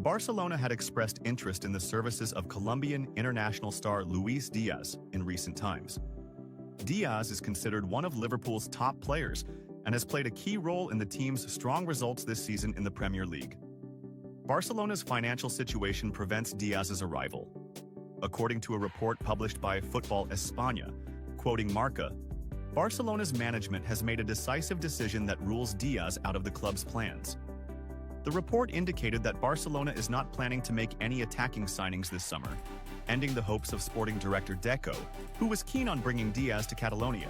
Barcelona had expressed interest in the services of Colombian international star Luis Diaz in recent times. Diaz is considered one of Liverpool's top players and has played a key role in the team's strong results this season in the Premier League. Barcelona's financial situation prevents Diaz's arrival. According to a report published by Football España, quoting Marca, Barcelona's management has made a decisive decision that rules Diaz out of the club's plans. The report indicated that Barcelona is not planning to make any attacking signings this summer, ending the hopes of sporting director Deco, who was keen on bringing Diaz to Catalonia.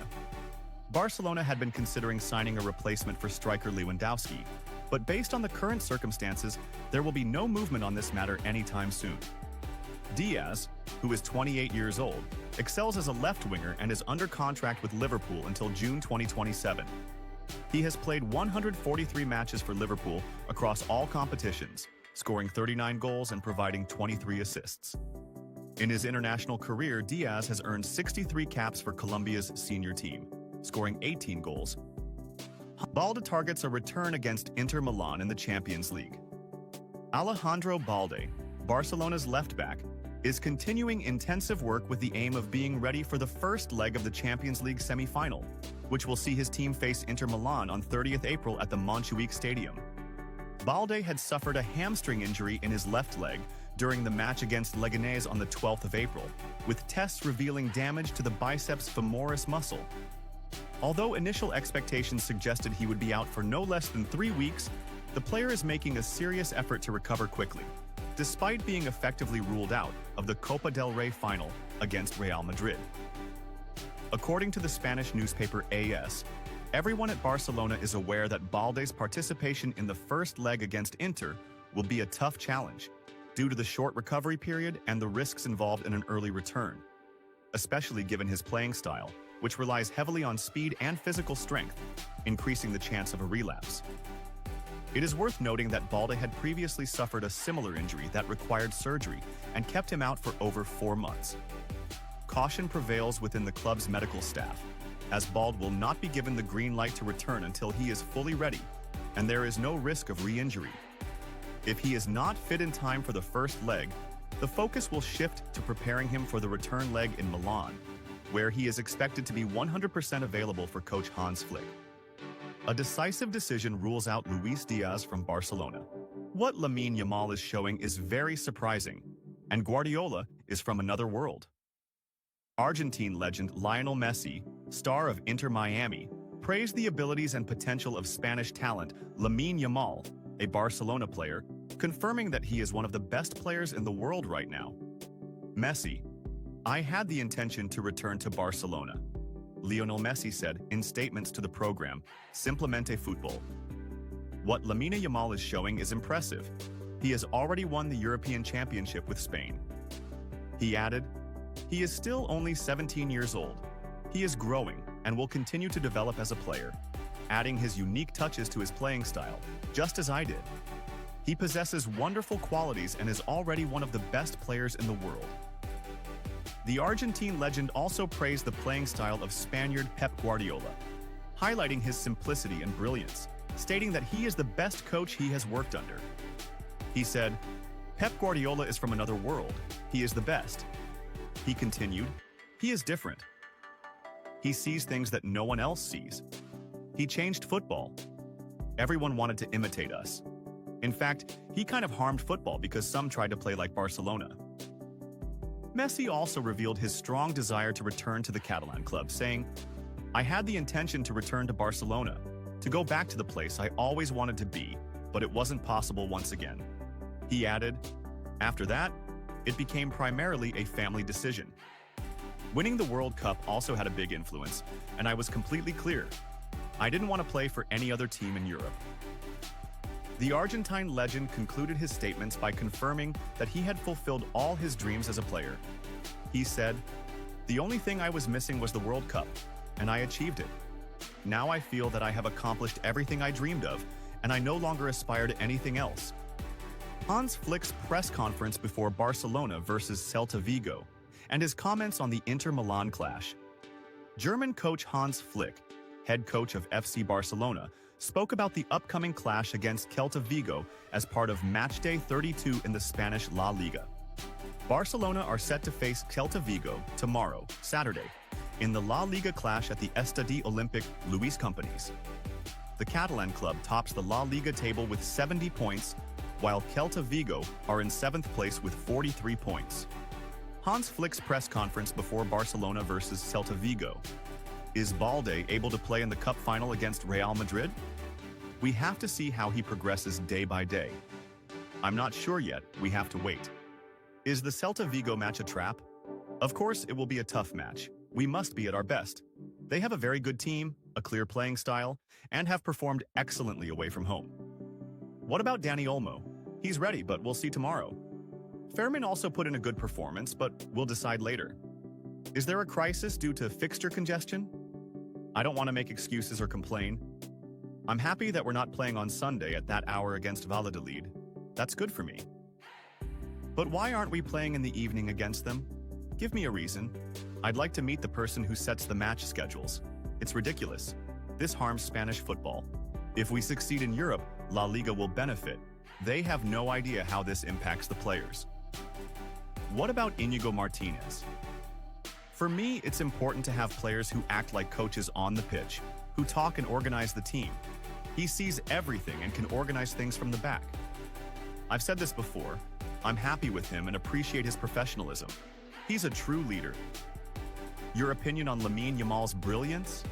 Barcelona had been considering signing a replacement for striker Lewandowski, but based on the current circumstances, there will be no movement on this matter anytime soon. Diaz, who is 28 years old, excels as a left winger and is under contract with Liverpool until June 2027. He has played 143 matches for Liverpool across all competitions, scoring 39 goals and providing 23 assists. In his international career, Diaz has earned 63 caps for Colombia's senior team, scoring 18 goals. Balde targets a return against Inter Milan in the Champions League. Alejandro Balde, Barcelona's left-back, is continuing intensive work with the aim of being ready for the first leg of the Champions League semi-final, which will see his team face Inter Milan on 30th April at the Montjuic Stadium. Balde had suffered a hamstring injury in his left leg during the match against Leganés on the 12th of April, with tests revealing damage to the biceps femoris muscle. Although initial expectations suggested he would be out for no less than 3 weeks, the player is making a serious effort to recover quickly, despite being effectively ruled out of the Copa del Rey final against Real Madrid. According to the Spanish newspaper AS, everyone at Barcelona is aware that Balde's participation in the first leg against Inter will be a tough challenge, due to the short recovery period and the risks involved in an early return, especially given his playing style, which relies heavily on speed and physical strength, increasing the chance of a relapse. It is worth noting that Balde had previously suffered a similar injury that required surgery and kept him out for over 4 months. Caution prevails within the club's medical staff, as Balde will not be given the green light to return until he is fully ready, and there is no risk of re-injury. If he is not fit in time for the first leg, the focus will shift to preparing him for the return leg in Milan, where he is expected to be 100% available for coach Hans Flick. A decisive decision rules out Luis Diaz from Barcelona. What Lamine Yamal is showing is very surprising, and Guardiola is from another world. Argentine legend Lionel Messi, star of Inter Miami, praised the abilities and potential of Spanish talent Lamine Yamal, a Barcelona player, confirming that he is one of the best players in the world right now. Messi: "I had the intention to return to Barcelona," Lionel Messi said in statements to the program Simplemente Fútbol. What Lamine Yamal is showing is impressive. He has already won the European Championship with Spain. He added, "He is still only 17 years old. He is growing and will continue to develop as a player, adding his unique touches to his playing style, just as I did. He possesses wonderful qualities and is already one of the best players in the world." The Argentine legend also praised the playing style of Spaniard Pep Guardiola, highlighting his simplicity and brilliance, stating that he is the best coach he has worked under. He said, "Pep Guardiola is from another world. He is the best." He continued, "He is different. He sees things that no one else sees. He changed football. Everyone wanted to imitate us. In fact, he kind of harmed football because some tried to play like Barcelona." Messi also revealed his strong desire to return to the Catalan club, saying, "I had the intention to return to Barcelona, to go back to the place I always wanted to be, but it wasn't possible once again." He added, "After that, it became primarily a family decision. Winning the World Cup also had a big influence, and I was completely clear. I didn't want to play for any other team in Europe." The Argentine legend concluded his statements by confirming that he had fulfilled all his dreams as a player. He said, "The only thing I was missing was the World Cup, and I achieved it. Now I feel that I have accomplished everything I dreamed of, and I no longer aspire to anything else." Hans Flick's press conference before Barcelona versus Celta Vigo, and his comments on the Inter Milan clash. German coach Hans Flick, head coach of FC Barcelona, spoke about the upcoming clash against Celta Vigo as part of Matchday 32 in the Spanish La Liga. Barcelona are set to face Celta Vigo tomorrow, Saturday, in the La Liga clash at the Estadi Olympic Luis Companys. The Catalan club tops the La Liga table with 70 points, while Celta Vigo are in 7th place with 43 points. Hans Flick's press conference before Barcelona versus Celta Vigo. Is Balde able to play in the cup final against Real Madrid? We have to see how he progresses day by day. I'm not sure yet, we have to wait. Is the Celta Vigo match a trap? Of course, it will be a tough match. We must be at our best. They have a very good team, a clear playing style, and have performed excellently away from home. What about Dani Olmo? He's ready, but we'll see tomorrow. Fermin also put in a good performance, but we'll decide later. Is there a crisis due to fixture congestion? I don't want to make excuses or complain. I'm happy that we're not playing on Sunday at that hour against Valladolid. That's good for me. But why aren't we playing in the evening against them? Give me a reason. I'd like to meet the person who sets the match schedules. It's ridiculous. This harms Spanish football. If we succeed in Europe, La Liga will benefit. They have no idea how this impacts the players. What about Íñigo Martínez? For me, it's important to have players who act like coaches on the pitch, who talk and organize the team. He sees everything and can organize things from the back. I've said this before. I'm happy with him and appreciate his professionalism. He's a true leader. Your opinion on Lamine Yamal's brilliance?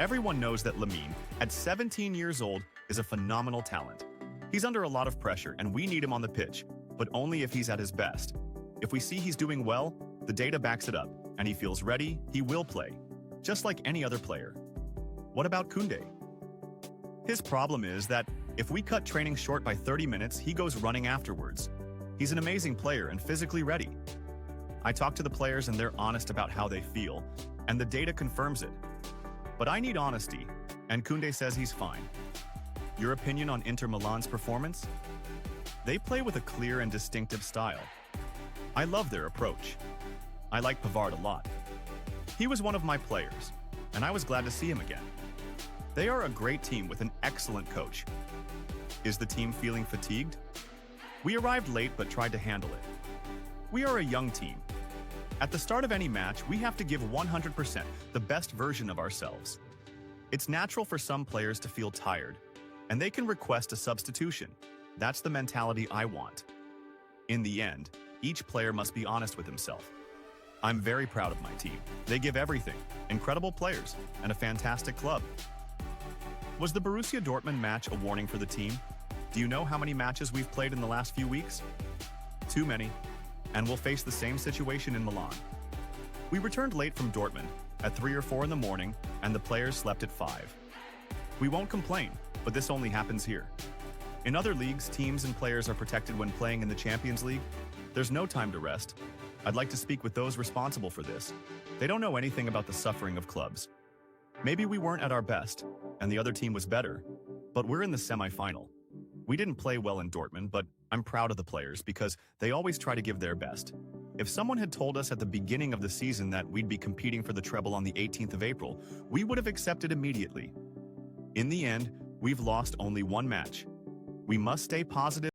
Everyone knows that Lamine, at 17 years old, is a phenomenal talent. He's under a lot of pressure and we need him on the pitch, but only if he's at his best. If we see he's doing well, the data backs it up, and he feels ready, he will play, just like any other player. What about Koundé? His problem is that if we cut training short by 30 minutes, he goes running afterwards. He's an amazing player and physically ready. I talk to the players and they're honest about how they feel, and the data confirms it. But I need honesty, and Koundé says he's fine. Your opinion on Inter Milan's performance? They play with a clear and distinctive style. I love their approach. I like Pavard a lot. He was one of my players, and I was glad to see him again. They are a great team with an excellent coach. Is the team feeling fatigued? We arrived late but tried to handle it. We are a young team. At the start of any match, we have to give 100%, the best version of ourselves. It's natural for some players to feel tired, and they can request a substitution. That's the mentality I want. In the end, each player must be honest with himself. I'm very proud of my team. They give everything, incredible players, and a fantastic club. Was the Borussia Dortmund match a warning for the team? Do you know how many matches we've played in the last few weeks? Too many, and we'll face the same situation in Milan. We returned late from Dortmund at 3 or 4 in the morning, and the players slept at 5. We won't complain, but this only happens here. In other leagues, teams and players are protected when playing in the Champions League. There's no time to rest. I'd like to speak with those responsible for this. They don't know anything about the suffering of clubs. Maybe we weren't at our best, and the other team was better, but we're in the semi-final. We didn't play well in Dortmund, but I'm proud of the players because they always try to give their best. If someone had told us at the beginning of the season that we'd be competing for the treble on the 18th of April, we would have accepted immediately. In the end, we've lost only one match. We must stay positive.